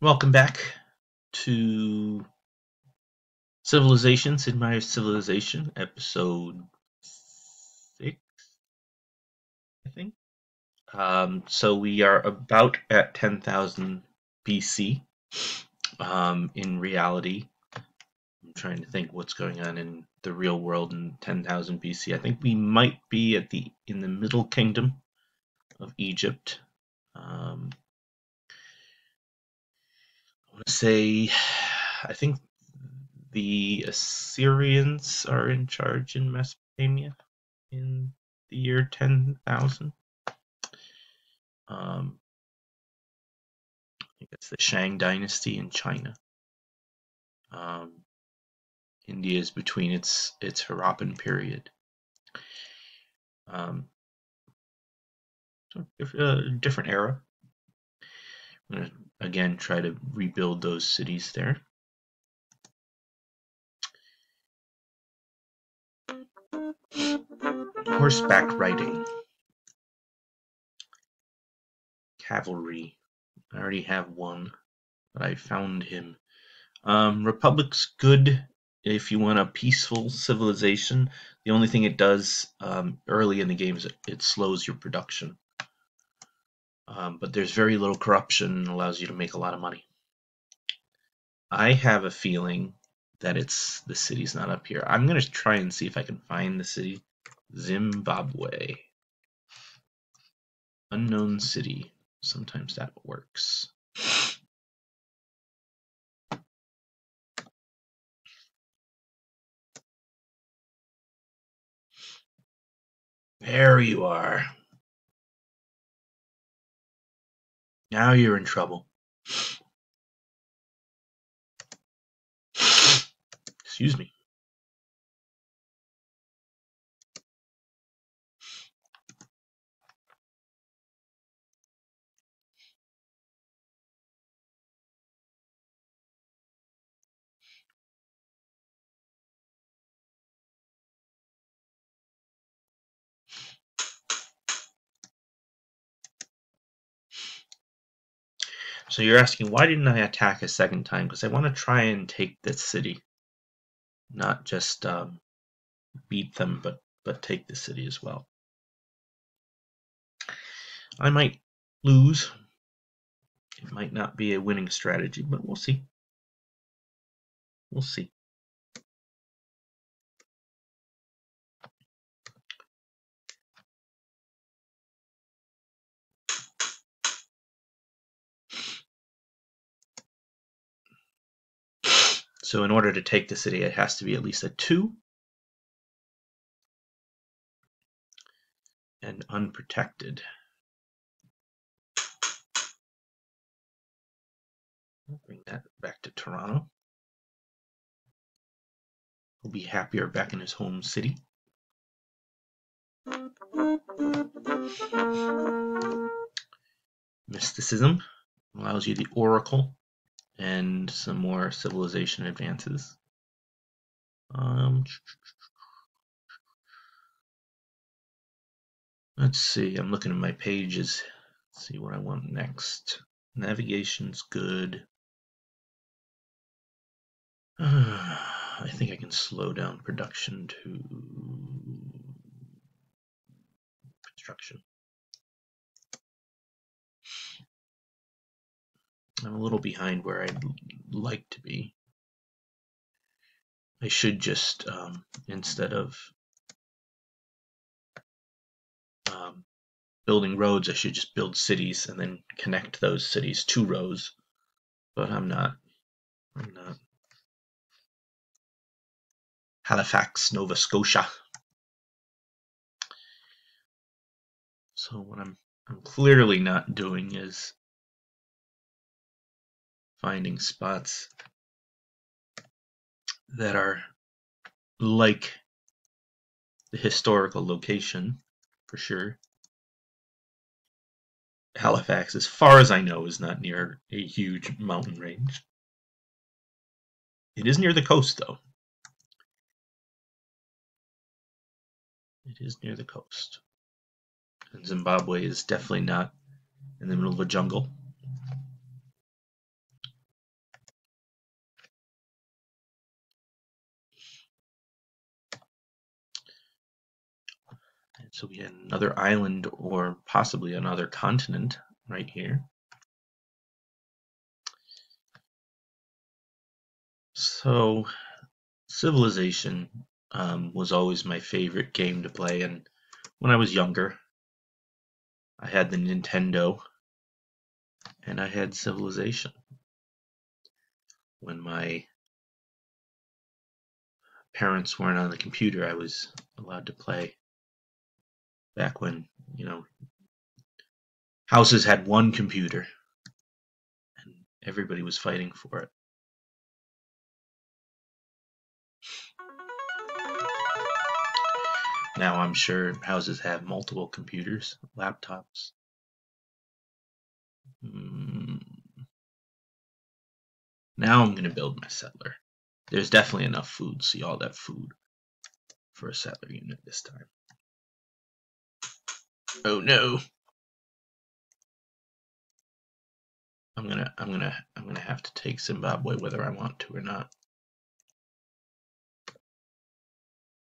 Welcome back to Civilizations in My Civilization, episode 6, I think. So we are about at 10,000 BC. In reality, I'm trying to think what's going on in the real world in 10,000 BC. I think we might be in the Middle Kingdom of Egypt. I want to say, I think the Assyrians are in charge in Mesopotamia in the year 10,000. I think it's the Shang dynasty in China. Um, India is between its Harappan period. Um, so different era. I'm going to again try to rebuild those cities there. Horseback riding. Cavalry. I already have one, but I found him. Republic's good if you want a peaceful civilization. The only thing it does early in the game is it slows your production. But there's very little corruption and allows you to make a lot of money. I have a feeling that the city's not up here. I'm going to try and see if I can find the city. Zimbabwe. Unknown city. Sometimes that works. There you are. Now you're in trouble. Excuse me. So you're asking, why didn't I attack a second time? Because I want to try and take this city. Not just beat them, but take the city as well. I might lose. It might not be a winning strategy, but we'll see. We'll see. So in order to take the city, it has to be at least a 2 and unprotected. I'll bring that back to Toronto. He'll be happier back in his home city. Mysticism allows you the Oracle and some more civilization advances. Let's see, I'm looking at my pages. Let's see what I want next. Navigation's good. I think I can slow down production to construction. I'm a little behind where I'd like to be. I should just, instead of building roads, I should just build cities and then connect those cities to roads. But I'm not. Halifax, Nova Scotia. So what I'm clearly not doing is finding spots that are like the historical location, for sure. Halifax, as far as I know, is not near a huge mountain range. It is near the coast, though. It is near the coast. And Zimbabwe is definitely not in the middle of a jungle. So we had another island or possibly another continent right here. So Civilization was always my favorite game to play, and when I was younger, I had the Nintendo and I had Civilization. When my parents weren't on the computer, I was allowed to play. Back when, houses had one computer and everybody was fighting for it. Now I'm sure houses have multiple computers, laptops. Now I'm going to build my settler. There's definitely enough food. See all that food for a settler unit this time. Oh no. I'm gonna have to take Zimbabwe whether I want to or not.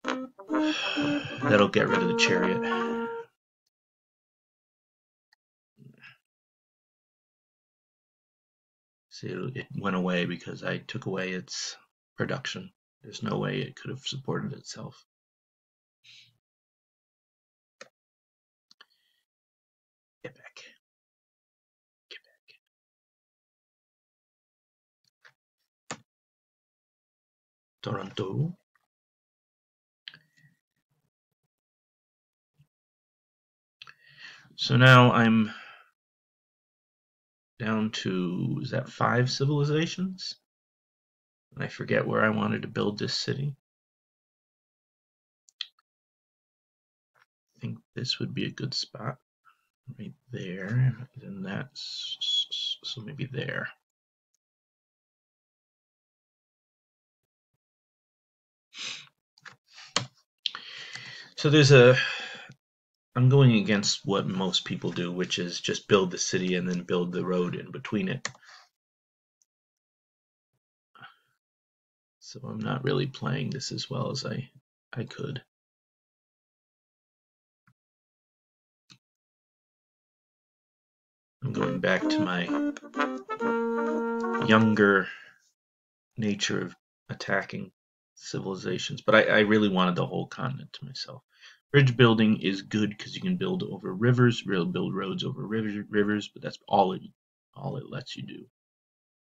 That'll get rid of the chariot. See, it went away because I took away its production. There's no way it could have supported itself. Get back. Get back. Toronto. So now I'm down to, is that 5 civilizations? And I forget where I wanted to build this city. I think this would be a good spot. Right there. And that's, so maybe there. So I'm going against what most people do, which is just build the city and then build the road in between it. So I'm not really playing this as well as I could. I'm going back to my younger nature of attacking civilizations, but I really wanted the whole continent to myself. Bridge building is good because you can build over rivers, build roads over rivers, but that's all it lets you do.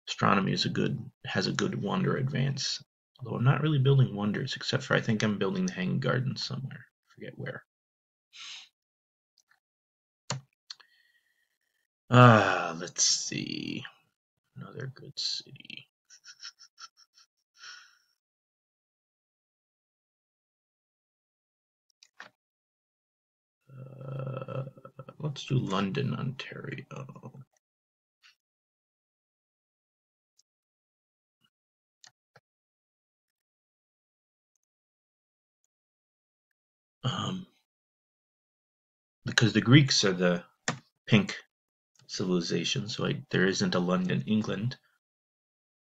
Astronomy has a good wonder advance. Although I'm not really building wonders, except for I think I'm building the Hanging Gardens somewhere. I forget where. Let's see. Another good city. Let's do London, Ontario. Because the Greeks are the pink civilization, so there isn't a London, England.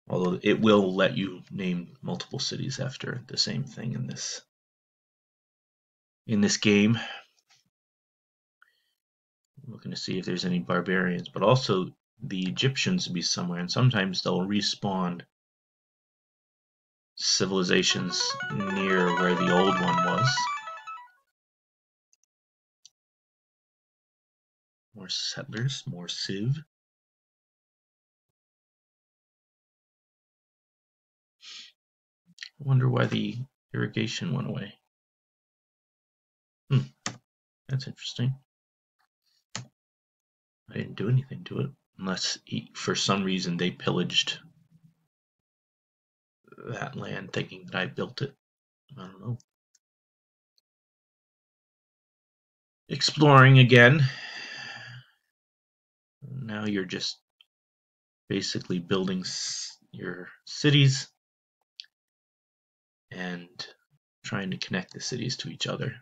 Although it will let you name multiple cities after the same thing in this game. I'm looking to see if there's any barbarians, but also the Egyptians will be somewhere, and sometimes they'll respawn civilizations near where the old one was. More settlers, more civ. I wonder why the irrigation went away. That's interesting. I didn't do anything to it, unless for some reason they pillaged that land thinking that I built it. I don't know. Exploring again. Now you're just basically building your cities and trying to connect the cities to each other.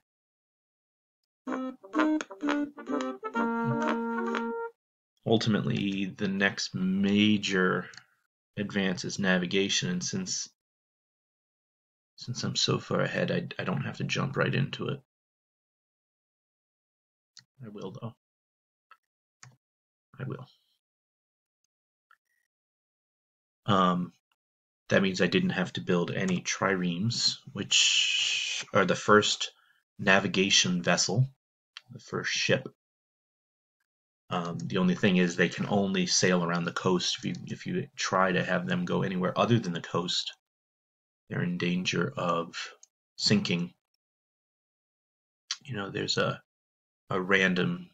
Ultimately, the next major advance is navigation, and since I'm so far ahead, I don't have to jump right into it. I will, though. I will. That means I didn't have to build any triremes, which are the first navigation vessel, the first ship. The only thing is they can only sail around the coast. If you try to have them go anywhere other than the coast, they're in danger of sinking. You know, there's a randomized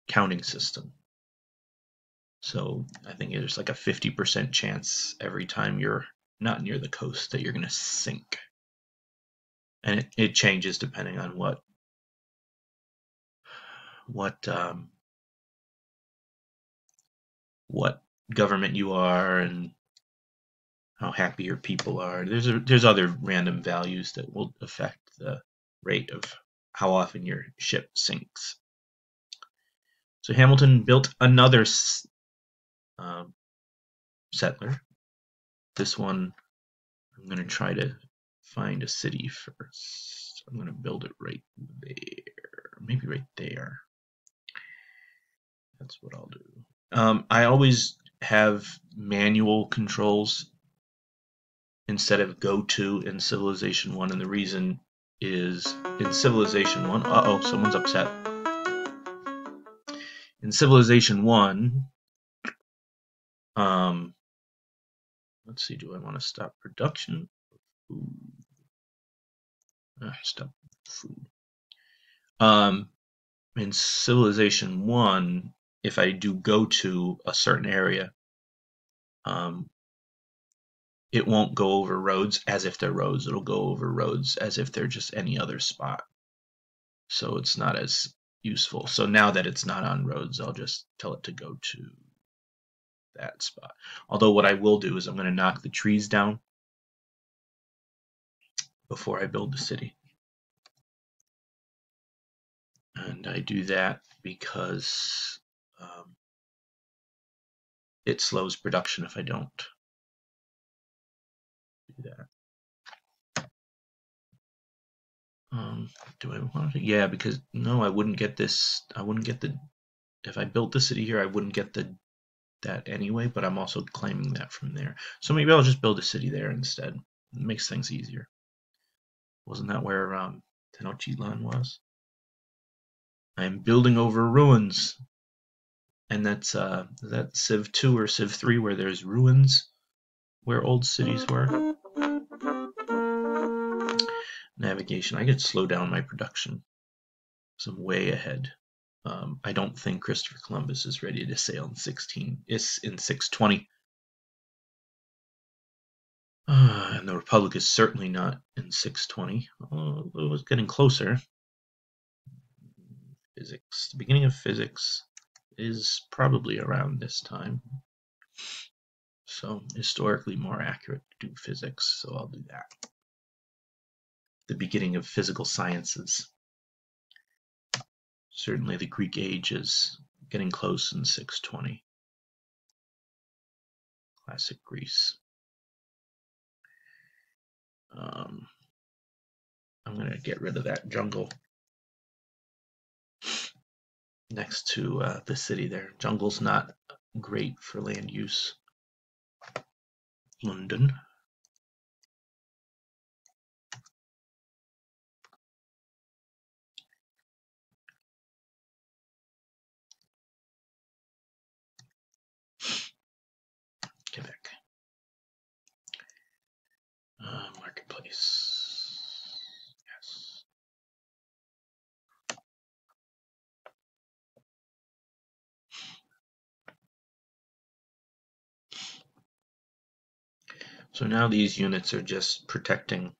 counting system. So I think there's like a 50% chance every time you're not near the coast that you're going to sink. And it changes depending on what government you are and how happy your people are. There's other random values that will affect the rate of how often your ship sinks. So Hamilton built another settler. This one, I'm going to try to find a city first. I'm going to build it right there, maybe right there. That's what I'll do. I always have manual controls instead of go to in Civilization 1, and the reason is in Civilization 1, someone's upset. In Civilization 1, let's see, do I want to stop production? Stop food. In Civilization 1, if I do go to a certain area, it won't go over roads as if they're roads. It'll go over roads as if they're just any other spot. So it's not as useful. So now that it's not on roads, I'll just tell it to go to that spot. Although what I will do is I'm going to knock the trees down before I build the city. And I do that because it slows production if I don't do that. Do I want to? Yeah, because no, I wouldn't get this. I wouldn't get the. If I built the city here, I wouldn't get that anyway. But I'm also claiming that from there. So maybe I'll just build a city there instead. It makes things easier. Wasn't that where Tenochtitlan was? I'm building over ruins, and that's is that Civ 2 or Civ 3 where there's ruins where old cities were. Navigation. I could slow down my production. So I'm way ahead. I don't think Christopher Columbus is ready to sail in 620. And the Republic is certainly not in 620. It was getting closer. Physics. The beginning of physics is probably around this time. So historically more accurate to do physics, so I'll do that. The beginning of physical sciences. Certainly the Greek age is getting close in 620. Classic Greece. I'm going to get rid of that jungle next to the city there. Jungle's not great for land use. London. Quebec. Marketplace. Yes. So now these units are just protecting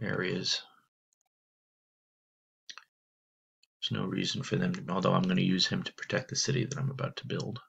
areas. There's no reason for them to, although I'm going to use him to protect the city that I'm about to build.